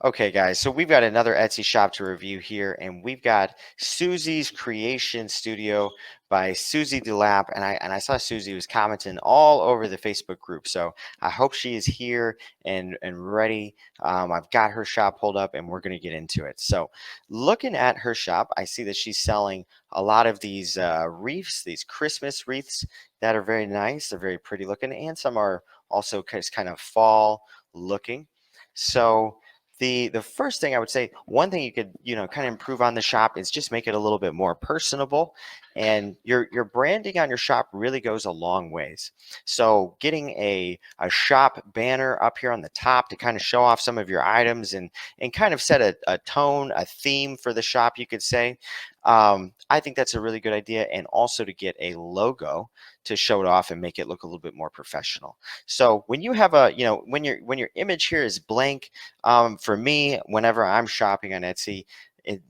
Okay, guys, so we've got another Etsy shop to review here, and we've got Susie's Creation Studio by Susie DeLapp. And I saw Susie was commenting all over the Facebook group, so I hope she is here and ready. I've got her shop pulled up, and we're going to get into it. So, looking at her shop, I see that she's selling a lot of these wreaths, these Christmas wreaths that are very nice. They're very pretty looking, and some are also kind of fall looking. So the first thing I would say, one thing you could kind of improve on the shop is just make it a little bit more personable, and your branding on your shop really goes a long ways. So getting a shop banner up here on the top to kind of show off some of your items and kind of set a tone, a theme for the shop, you could say. I think that's a really good idea, and also to get a logo to show it off and make it look a little bit more professional. So when you have when your image here is blank, for me, whenever I'm shopping on Etsy,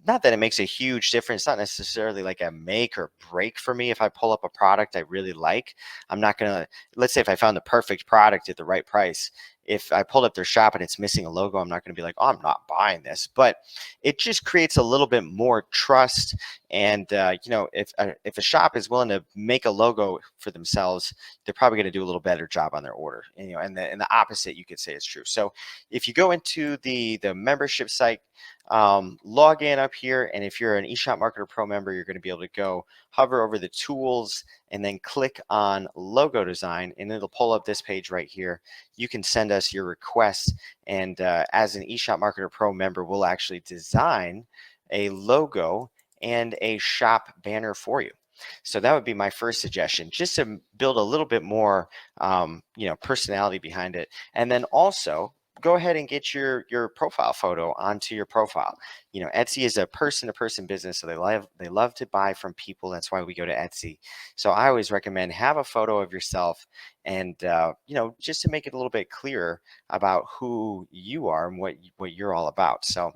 not that it makes a huge difference, not necessarily like a make or break for me if I pull up a product I really like. I'm not gonna, let's say if I found the perfect product at the right price, if I pulled up their shop and it's missing a logo, I'm not gonna be like, oh, I'm not buying this. But it just creates a little bit more trust. And if a shop is willing to make a logo for themselves, they're probably going to do a little better job on their order. And the opposite you could say is true. So if you go into the membership site, log in up here, and if you're an eShop Marketer Pro member, you're going to be able to go hover over the tools and then click on logo design, and it'll pull up this page right here. You can send us your requests, and as an eShop Marketer Pro member, we'll actually design a logo and a shop banner for you. So that would be my first suggestion, just to build a little bit more personality behind it. And then also go ahead and get your profile photo onto your profile. Etsy is a person-to-person business, so they love to buy from people. That's why we go to Etsy. So I always recommend have a photo of yourself, and just to make it a little bit clearer about who you are and what you're all about. So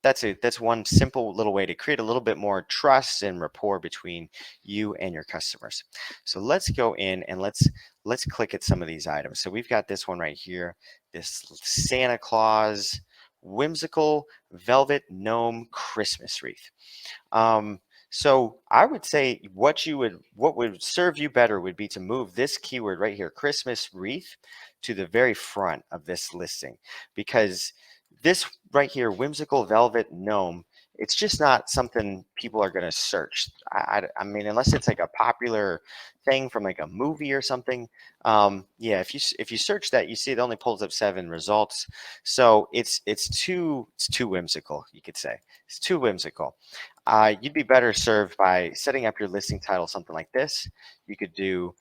that's one simple little way to create a little bit more trust and rapport between you and your customers. So let's go in and let's click at some of these items. So we've got this one right here, this Santa Claus whimsical velvet gnome Christmas wreath. So I would say what would serve you better would be to move this keyword right here, Christmas wreath, to the very front of this listing, because this right here, whimsical velvet gnome, it's just not something people are going to search. I mean, unless it's like a popular thing from like a movie or something. Yeah, if you search that, you see it only pulls up 7 results. So it's too whimsical, you could say. It's too whimsical. You'd be better served by setting up your listing title something like this. You could do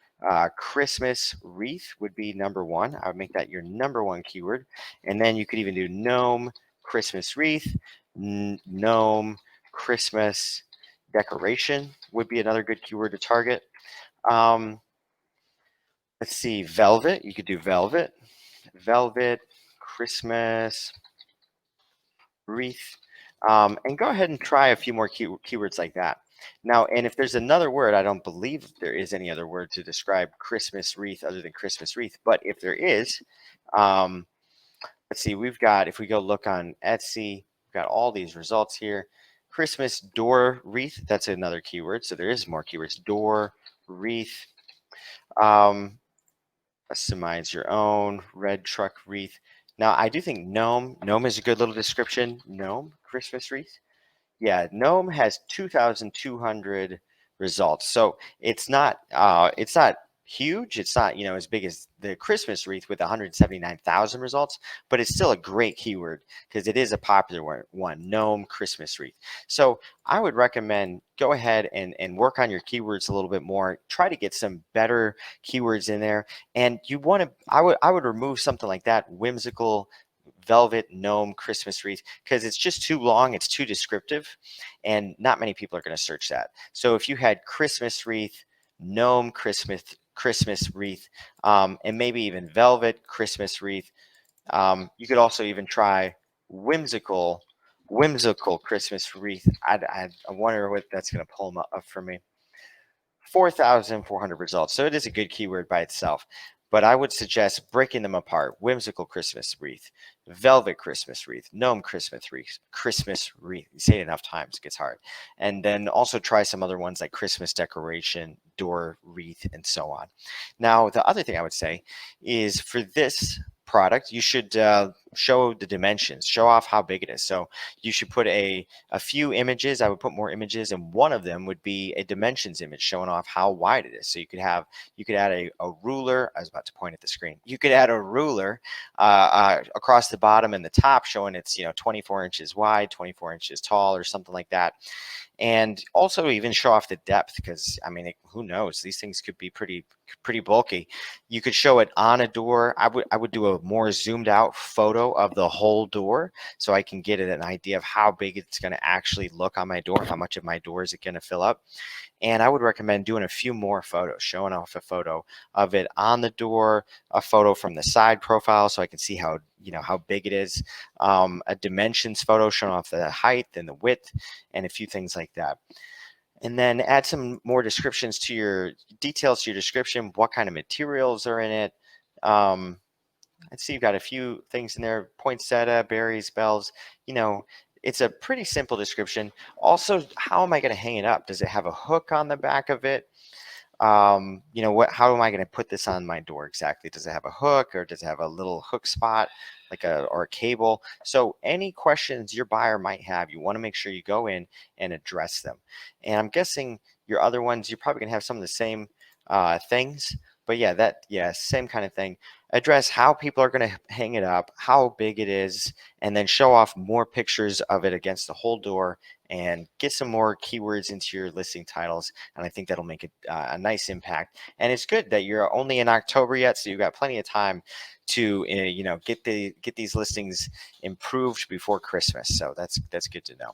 Christmas wreath would be number 1. I would make that your number 1 keyword. And then you could even do gnome Christmas wreath, gnome Christmas decoration would be another good keyword to target. Let's see, velvet. You could do velvet Christmas wreath. And go ahead and try a few more keywords like that. Now, and if there's another word, I don't believe there is any other word to describe Christmas wreath other than Christmas wreath. But if there is, let's see, if we go look on Etsy, we've got all these results here. Christmas door wreath, that's another keyword. So there is more keywords. Door wreath. Customize your own red truck wreath. Now, I do think gnome is a good little description. Gnome Christmas wreath. Yeah, gnome has 2,200 results. So it's not huge. It's not as big as the Christmas wreath with 179,000 results, but it's still a great keyword because it is a popular one. Gnome Christmas wreath. So I would recommend go ahead and work on your keywords a little bit more. Try to get some better keywords in there, and I would remove something like that, whimsical velvet gnome Christmas wreath, because it's just too long, it's too descriptive, and not many people are going to search that. So if you had Christmas wreath, gnome Christmas wreath, and maybe even velvet Christmas wreath, you could also even try whimsical Christmas wreath. I wonder what that's going to pull up for me. 4,400 results. So it is a good keyword by itself. but I would suggest breaking them apart. Whimsical Christmas wreath, velvet Christmas wreath, gnome Christmas wreath, Christmas wreath. You say it enough times, it gets hard. And then also try some other ones like Christmas decoration, door wreath, and so on. Now, the other thing I would say is for this product, you should show the dimensions, show off how big it is. So you should put a few images. I would put more images, and one of them would be a dimensions image showing off how wide it is. So you could add a ruler. I was about to point at the screen. You could add a ruler across the bottom and the top showing it's 24 inches wide, 24 inches tall, or something like that. And also even show off the depth, because I mean, who knows, these things could be pretty bulky. You could show it on a door. I would do a more zoomed out photo of the whole door so I can get an idea of how big it's going to actually look on my door, how much of my door is it going to fill up. And I would recommend doing a few more photos, showing off a photo of it on the door, a photo from the side profile so I can see how how big it is, a dimensions photo showing off the height and the width, and a few things like that. And then add some more descriptions to your details to your description. What kind of materials are in it? Let's see, you've got a few things in there: poinsettia, berries, bells. It's a pretty simple description. Also, how am I going to hang it up? Does it have a hook on the back of it? How am I going to put this on my door exactly? Does it have a hook, or does it have a little hook spot or a cable? So any questions your buyer might have, you want to make sure you go in and address them. And I'm guessing your other ones, you're probably going to have some of the same things, but yeah, same kind of thing. Address how people are going to hang it up, how big it is, and then show off more pictures of it against the whole door, and get some more keywords into your listing titles. And I think that'll make it a nice impact. And it's good that you're only in October yet, so you've got plenty of time to get these listings improved before Christmas. So that's good to know.